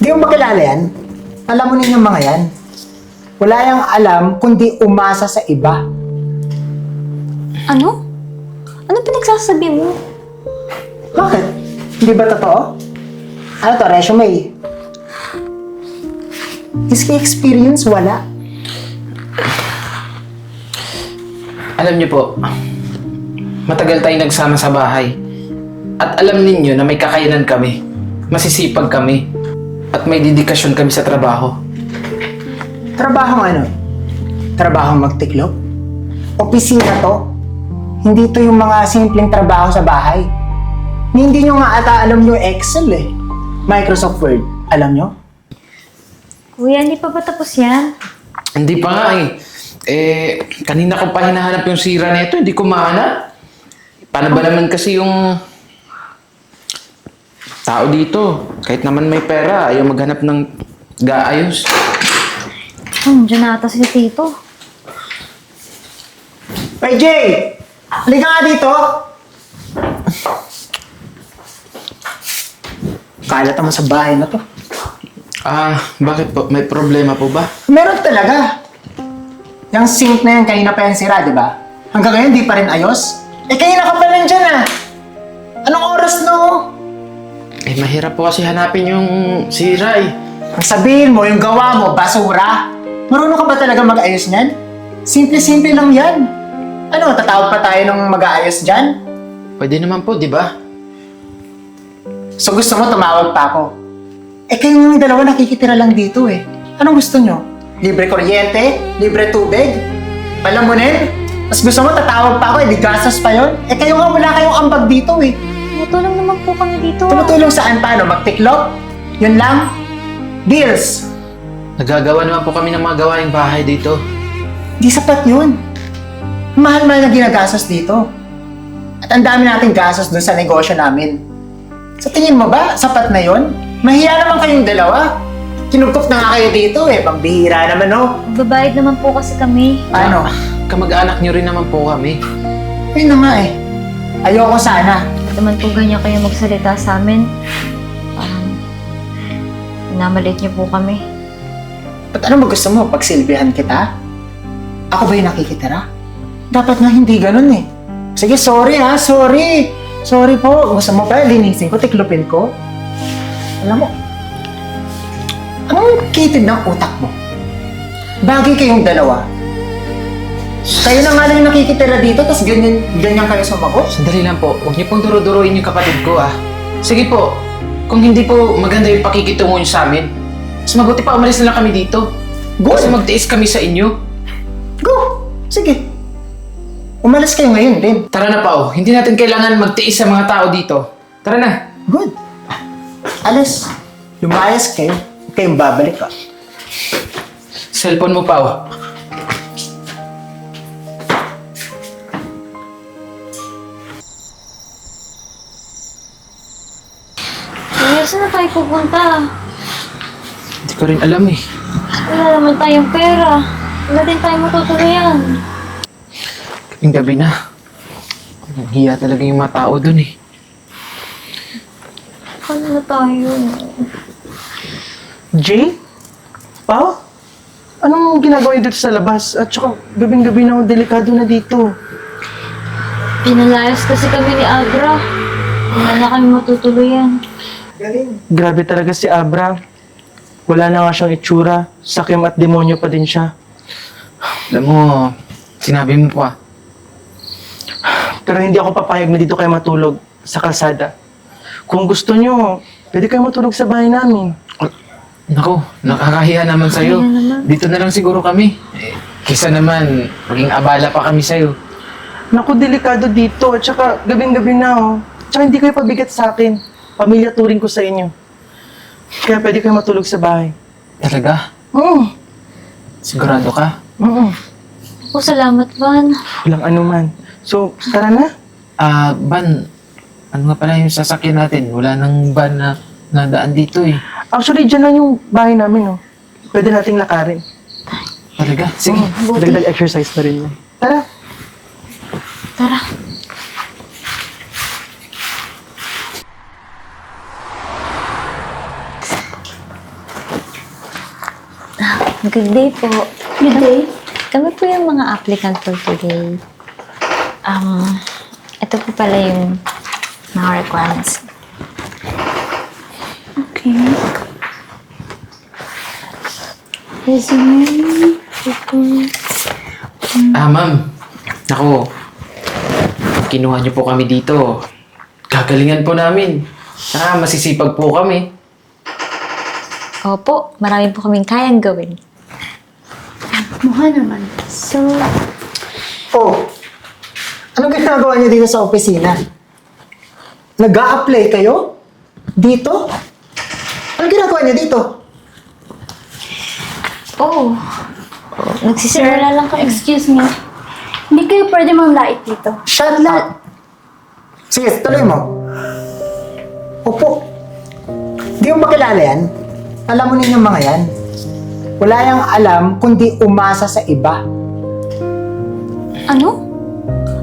Di mo makilala yan? Alam mo ninyong mga yan? Wala yang alam kundi umasa sa iba. Ano? Ano pinagsasabi mo? Bakit? Hindi ba totoo? Ano to, resume? Iski experience, wala. Alam niyo po, matagal tayong nagsama sa bahay. At alam ninyo na may kakayanan kami, masisipag kami, at may dedikasyon kami sa trabaho. Trabahong ano? Trabahong magtiklop? Opisina to? Hindi to yung mga simpleng trabaho sa bahay. Hindi nyo nga ata alam yung Excel eh. Microsoft Word, alam nyo? Kuya, hindi pa ba tapos yan? Hindi pa nga eh. Kanina ko pa hinahanap yung sira nito, hindi ko mahanap. Paano ba naman kasi yung tao dito? Kahit naman may pera, ayaw maghanap ng gaayos. Diyan na ata si Tito. Hey Jay! Halika nga dito! Kalat naman sa bahay na to. Bakit po? May problema po ba? Meron talaga. Yung sink na yan, kanina pa yan sira, di ba? Hanggang ngayon, di pa rin ayos. Kanina ka pa nandyan ah. Anong oras no? Mahirap po kasi hanapin yung sira eh. Ang sabihin mo, yung gawa mo, basura. Marunong ka ba talaga mag-ayos niyan? Simple-simple lang yan. Ano, tatawag pa tayo ng mag-aayos dyan? Pwede naman po, di ba? So gusto mo, tumawag pa ako. Kayong dalawa nakikitira lang dito eh. Anong gusto nyo? Libre kuryente? Libre tubig? Palamunin? Mas gusto mo, tatawag pa ako di gastos pa yun? Kayo nga, wala kayong ambag dito eh. Tumutulong naman po kami dito. Tumutulong saan? Paano? Magtiklop? Yun lang? Bills? Nagagawa naman po kami ng mga gawaing bahay dito. Di sapat yun. Mahal-mahal na ginagastos dito. At ang dami nating gastos dun sa negosyo namin. Sa tingin mo ba, sapat na yun? Mahiya naman kayong dalawa. Kinugkop na nga kayo dito eh. Pambihira naman no. Magbabayad naman po kasi kami. Paano? Kamag-anak niyo rin naman po kami. Ayun na nga eh. Ayoko sana. Ba't naman po ganyan kayo magsalita sa amin? Parang minamaliit niyo po kami. Ba't ano ba gusto mo? Pagsilbihan kita? Ako ba yung nakikitira? Dapat nga hindi ganun eh. Sige, sorry ha. Sorry. Sorry po. Gusto mo ba linisin ko, tiklopin ko? Alam mo, ang kitid ng utak mo. Bagay kayong dalawa. Kayo na nga lang yung nakikitira dito, tapos ganyan kayo sumagot? Sandali lang po. Huwag niyo pong duro-duruin yung kapatid ko Sige po. Kung hindi po maganda yung pakikitungo niyo sa amin, mas mabuti pa umalis na lang kami dito. Go! Kasi magtiis kami sa inyo. Go! Sige. Umalis kayo ngayon din. Tara na Pao. Hindi natin kailangan magtiis sa mga tao dito. Tara na. Good. Alis. Lumayas kayo. Huwag kayong babalik ka. Cellphone mo Pao. Kuya, saan na tayo pupunta? Hindi ko rin alam eh. Wala naman tayong pera. Wala din tayong matutuluyan. Kaping gabi na. Nahiya talaga yung mga tao dun eh. Paano na tayo? Jay? Pao? Anong ginagawa niyo dito sa labas? At saka gabing-gabi na delikado na dito. Pinalayas kasi kami ni Abra. Wala na kami matutuluyan. Grabe talaga si Abra. Wala na nga siyang itsura. Sakim at demonyo pa din siya. Alam mo, sinabi mo pa. Pero hindi ako papayag na dito kayo matulog sa kalsada. Kung gusto nyo, pwede kayo matulog sa bahay namin. Naku, nakakahiya naman sa'yo. Dito na lang siguro kami. Kisa naman, maging abala pa kami sa'yo. Naku, delikado dito. At saka gabing-gabi na oh. Tsaka hindi kayo pabigat sa akin. Pamilya turing ko sa inyo. Kaya pwede kayo matulog sa bahay. Talaga? Oo. Sigurado ka? Oo. Ako, salamat, Van. Walang anuman. So, tara na. Ban, ano nga pala yung sasakyan natin? Wala nang van na nadaan dito eh. Actually, dyan lang yung bahay namin, oh. Pwede nating lakarin. Talaga? Sige. Dagdag exercise na rin yan. Tara. Tara. Good day po. Good day. Kami po yung mga applicant for today. Ito po pala yung mga requirements. Okay. Resume. Ma'am. Ako, kinuha niyo po kami dito. Gagalingan po namin. Saka masisipag po kami. Opo, marami po kaming kayang gawin. Mukha naman. So, Oh, anong ginagawa niyo dito sa opisina? Nag-a-apply kayo? Dito? Anong ginagawa niyo dito? Oh, nagsisimula lang kami. excuse me. Hindi kayo pwede mamlait dito. Shut up! Sige, tuloy mo. Opo. Di mo ba kilala yan? Alam mo ninyong mga yan. Wala yang alam kundi umasa sa iba. Ano?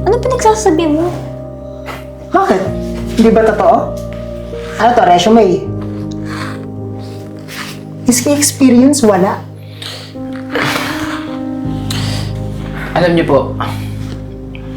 Ano pinagsasabi mo? Bakit? Hindi ba totoo? Ano to, resume? Iski experience, wala. Alam niyo po,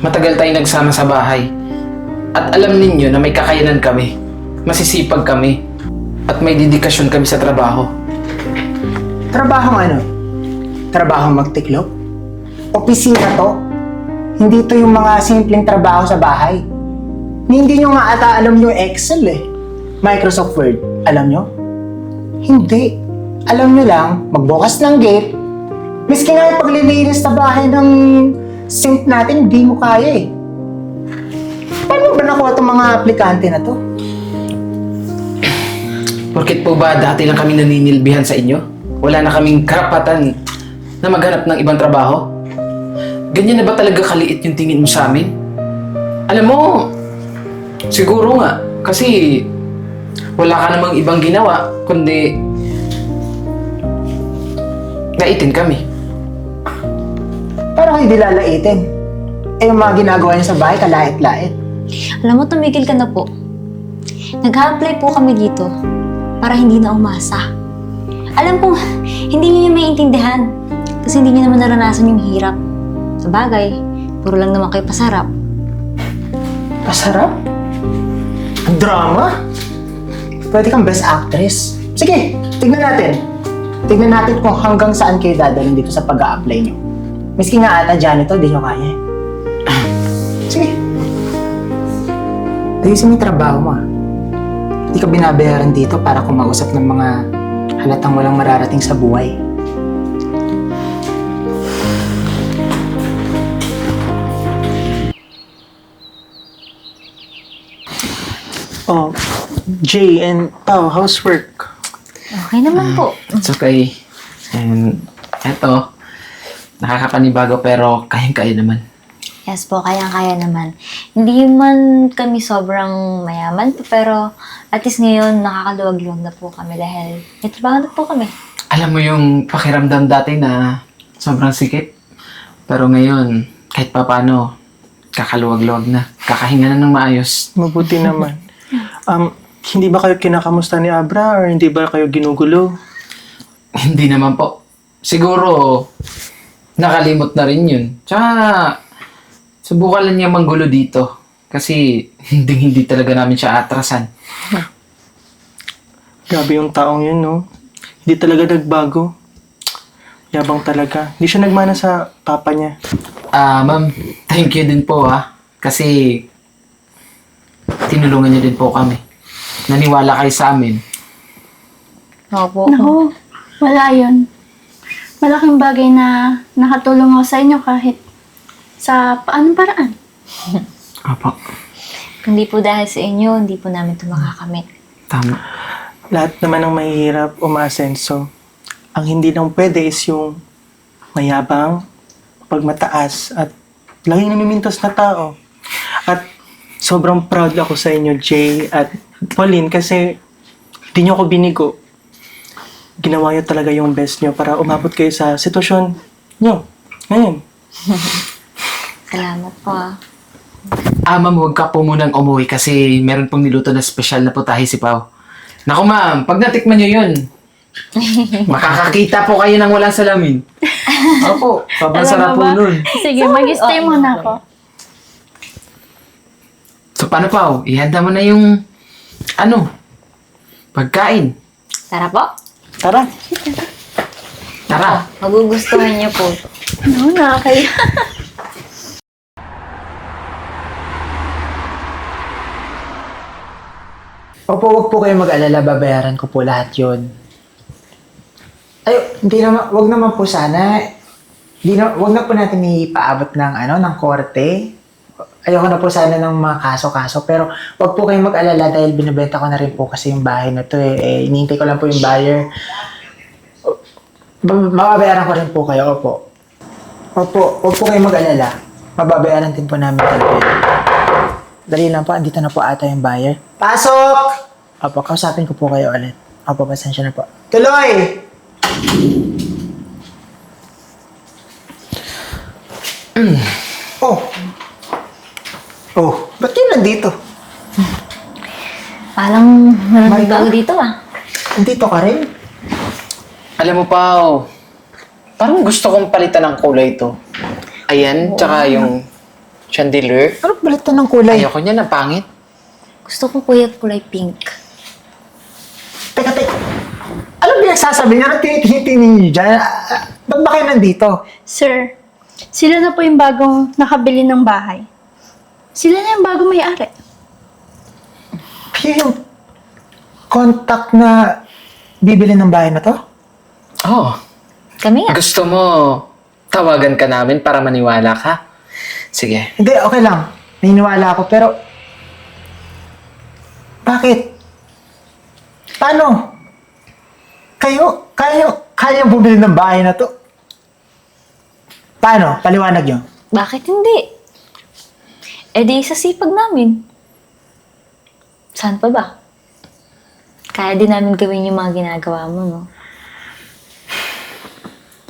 matagal tayong nagsama sa bahay. At alam ninyo na may kakayanan kami. Masisipag kami. At may dedikasyon kami sa trabaho. Trabahong ano? Trabahong magtiklop? Opisina to? Hindi to yung mga simpleng trabaho sa bahay. Hindi nyo nga ata alam yung Excel eh. Microsoft Word, alam nyo? Hindi. Alam nyo lang, magbukas ng gate. Miski nga yung paglilinis sa bahay ng sink natin, hindi mo kaya eh. Paano ba nakuha itong mga aplikante na to? Porkit po ba dati lang kami naninilbihan sa inyo? Wala na kaming karapatan na maghanap ng ibang trabaho? Ganyan na ba talaga kaliit yung tingin mo sa amin? Alam mo, siguro nga, kasi wala ka namang ibang ginawa, kundi naitin kami. Para kayo dilalaitin. Eh yung mga ginagawa niya sa bahay, kalait-lait. Alam mo, tumigil ka na po. Nag-apply po kami dito para hindi na umasa. Alam kong hindi niyo yung maintindihan kasi hindi niyo naman naranasan yung hirap. Sa bagay, puro lang naman kayo pasarap. Pasarap? Ang drama? Pwede kang best actress. Sige, tignan natin. Tignan natin kung hanggang saan kayo dadalhin dito sa pag-a-apply nyo. Miski nga ata janitor, di nyo kaya eh. Sige. Ayusin mo yung trabaho mo ah. Hindi ka binabayaran dito para kumausap ng mga halatang walang mararating sa buhay. Oh, Jay and Pao, how's work? Okay naman po. It's okay. And eto, nakakapanibago pero kayang-kaya naman. Yes po, kayang-kaya naman. Hindi man kami sobrang mayaman, pero at least ngayon nakakaluwag-luwag na po kami dahil may trabaho na po kami. Alam mo yung pakiramdam dati na sobrang sikip. Pero ngayon, kahit pa paano, kakaluwag-luwag na. Kakahinga na ng maayos. Mabuti naman. Hindi ba kayo kinakamusta ni Abra or hindi ba kayo ginugulo? Hindi naman po. Siguro, nakalimot na rin yun. Tsaka, subukan lang niya manggulo dito. Kasi, hindi talaga namin siya atrasan. Grabe yung taong yun, no? Hindi talaga nagbago. Yabang talaga. Hindi siya nagmana sa papa niya. Ma'am, thank you din po ha. Kasi, tinulungan niyo din po kami. Naniwala kayo sa amin. Opo. Naku, wala yun. Malaking bagay na nakatulong ako sa inyo kahit sa paanong paraan. Apo, Kung di po dahil sa inyo, hindi po namin ito makakamit. tama. Lahat naman ng mahihirap umaasenso. Ang hindi lang pwede is yung mayabang, pagmataas, at laging namimintos na tao. At sobrang proud ako sa inyo, Jay at Pauline, kasi di nyo ako binigo. Ginawa nyo talaga yung best nyo para umabot kayo sa sitwasyon nyo. Ngayon. Salamat po ah. Ma'am, huwag ka po munang umuwi kasi meron pong niluto na special na putahe si Pao. Naku ma'am, pag natikman niyo yun, Makakakita po kayo ng walang salamin. Opo, sobrang Alam sarap mo po ba? nun. Sige, mag-stay Oo, muna okay. ako. So paano pa? Ihanda mo na yung, pagkain. Tara po. Tara. Tara. Magugustuhan niyo po. Ano, nakakaya. Opo, huwag po kayo mag-alala, babayaran ko po lahat yun. Ay, hindi naman, wag naman po sana. Wag na po natin ipaabot ng, ng korte. Ayoko na po sana ng mga kaso-kaso, pero wag po kayong mag-alala dahil binibenta ko na rin po kasi yung bahay na to hinihintay ko lang po yung buyer. Mababayaran ko rin po kayo, opo. Opo, wag po kayong mag-alala. Mababayaran din po namin kayo. Dali lang po, andito na po ata yung buyer. Pasok! Opo, kausapin ko po kayo ulit. Opo, pasensya na po. Tuloy! Oh! Oh, ba't yun nandito? Parang maraming Michael? bago dito ah. Nandito ka rin? Alam mo, Pao, parang gusto kong palitan ng kulay ito. Ayan, tsaka yung chandelier. Ano balit to ng kulay? Ayoko niya, ang pangit. Gusto ko kuya kulay pink. Teka. Ano pinagsasabi niyo? Ano tinitingin niyo dyan? Ba't ba kayo nandito? Sir, sila na po yung bagong nakabili ng bahay. Sila na yung bagong may-ari. Yun yung contact na bibili ng bahay na to? Oh, Kami nga. gusto mo tawagan ka namin para maniwala ka? Sige. Hindi, okay lang. Naniniwala ako, pero... Bakit? Paano? Kaya bumili ng bahay na to? Paano? Paliwanag nyo. Bakit hindi? Eh di sa sipag namin. Saan pa ba? Kaya din namin gawin yung mga ginagawa mo, no?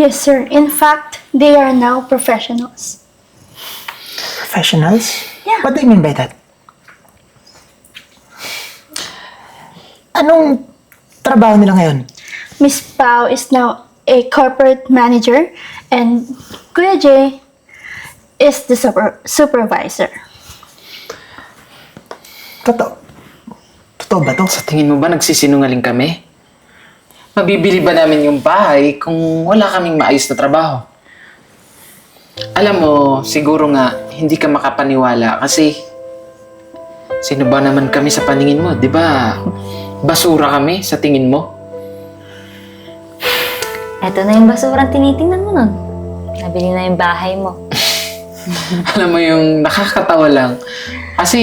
Yes, sir. In fact, they are now professionals. Professionals? Yeah. What do you mean by that? Anong trabaho nila ngayon? Miss Pao is now a corporate manager and Kuya Jay is the supervisor. Totoo ba to? Sa tingin mo ba nagsisinungaling kami? Mabibili ba namin yung bahay kung wala kaming maayos na trabaho? Alam mo, siguro nga, hindi ka makapaniwala kasi sino ba naman kami sa paningin mo? Di ba? Basura kami sa tingin mo? Eto na yung basurang tinitingnan mo nun. Nabili na yung bahay mo. Alam mo yung nakakatawa lang. Kasi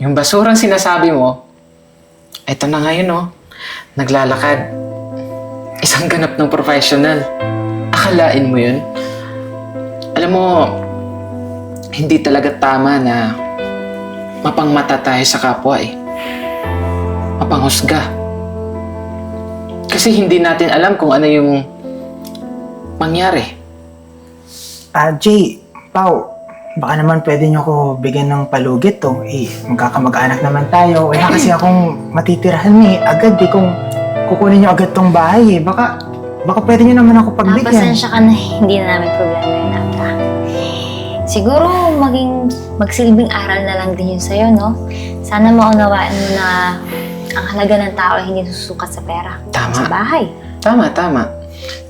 yung basurang sinasabi mo, eto na ngayon oh, naglalakad. Isang ganap ng professional. Akalain mo yun? Alam mo, hindi talaga tama na mapangmata tayo sa kapwa eh. Mapanghusga. Kasi hindi natin alam kung ano yung mangyari. Jay, Pao, baka naman pwede niyo ako bigyan ng palugit to. Magkakamag-anak naman tayo. Wala kasi akong matitirahan agad kung kukunin niyo agad tong bahay Baka pwede niyo naman ako pagbigyan. Pasensya ka na, hindi na namin problema yun ata. Siguro magsilbing aral na lang din yun sa'yo, no? Sana maunawaan mo na ang halaga ng tao ay hindi susukat sa pera. Tama. Sa bahay. Tama.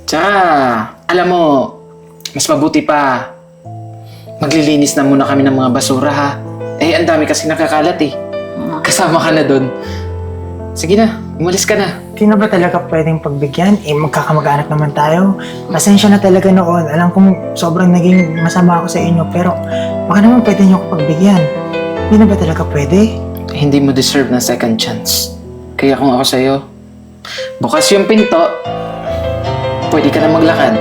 Tsaka, alam mo, mas mabuti pa, maglilinis na muna kami ng mga basura ha. Eh, ang dami kasi nakakalat eh. Kasama ka na doon. Sige na, umalis ka na. Sino ba talaga pwedeng pagbigyan? Magkakamag-anak naman tayo. Pasensya na talaga noon. Alam kong sobrang naging masama ako sa inyo, pero baka naman pwede niyo ako pagbigyan. Hindi na ba talaga pwede? Hindi mo deserve ng second chance. Kaya kung ako sa'yo, bukas yung pinto, pwede ka na maglakad.